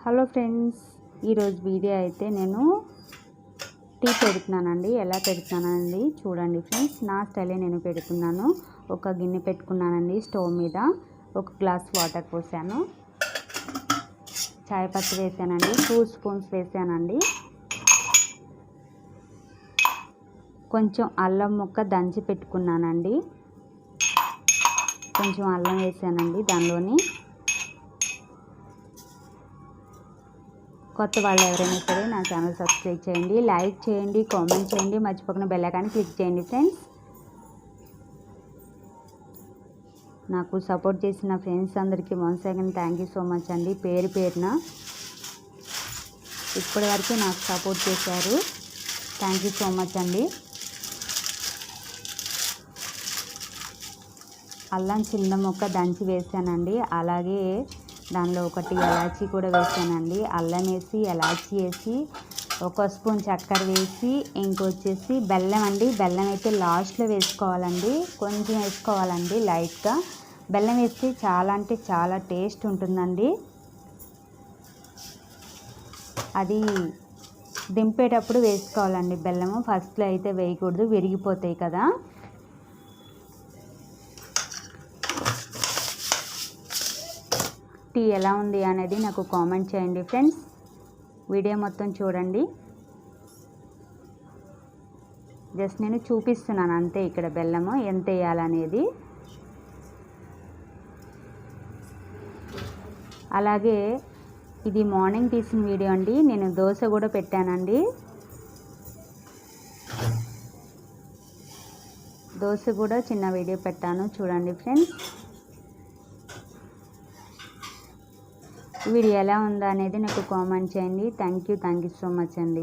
Hello friends, ఈరోజు video అయితే నేను టీ పెడుతున్నానండి. ఎలా పెడుతున్నానండి చూడండి ఫ్రెండ్స్. నా స్టైలే నేను పెడుతున్నాను. ఒక గిన్నె పెట్టుకున్నానండి స్టవ్ మీద. ఒక గ్లాస్ వాటర్ పోసాను. చాయ్ పత్తి వేసానండి. 2 స్పూన్స్ వేసానండి. కొంచెం అల్లం ముక్క దంచి పెట్టుకున్నానండి. కొంచెం అల్లం వేసానండి దానిలోని. కొత్త వాళ్ళు ఎవరైనా సరే నా ఛానల్ సబ్స్క్రైబ్ చేయండి, లైక్ చేయండి, కామెంట్ చేయండి, మర్చిపోకుండా బెల్ ఐకాన్ క్లిక్ చేయండి ఫ్రెండ్స్. నాకు సపోర్ట్ చేసిన ఫ్రెండ్స్ అందరికీ once again thank you so much అండి. పేరు పేరున ఇప్పటి వరకు నాకు సపోర్ట్ చేశారు. థ్యాంక్ యూ సో మచ్ అండి. అల్లం చిన్న ముక్క దంచి వేసానండి. అలాగే దానిలో ఒకటి ఎలాచీ కూడా వేసానండి. అల్లం వేసి ఎలాచీ వేసి 1 స్పూన్ చక్కెర వేసి ఇంకొచ్చేసి బెల్లం అండి. బెల్లం అయితే లాస్ట్లో వేసుకోవాలండి. కొంచెం వేసుకోవాలండి లైట్గా. బెల్లం వేస్తే చాలా అంటే చాలా టేస్ట్ ఉంటుందండి. అది దింపేటప్పుడు వేసుకోవాలండి బెల్లము. ఫస్ట్లో అయితే వేయకూడదు, విరిగిపోతాయి కదా. టీ ఎలా ఉంది అనేది నాకు కామెంట్ చేయండి ఫ్రెండ్స్. వీడియో మొత్తం చూడండి. జస్ట్ నేను చూపిస్తున్నాను అంతే ఇక్కడ బెల్లము ఎంత వేయాలనేది. అలాగే ఇది మార్నింగ్ తీసిన వీడియో అండి. నేను దోశ కూడా పెట్టానండి. దోశ కూడా చిన్న వీడియో పెట్టాను చూడండి ఫ్రెండ్స్. వీడియో ఎలా ఉందో అనేది నాకు కామెంట్ చేయండి. థ్యాంక్ యూ సో మచ్ అండి.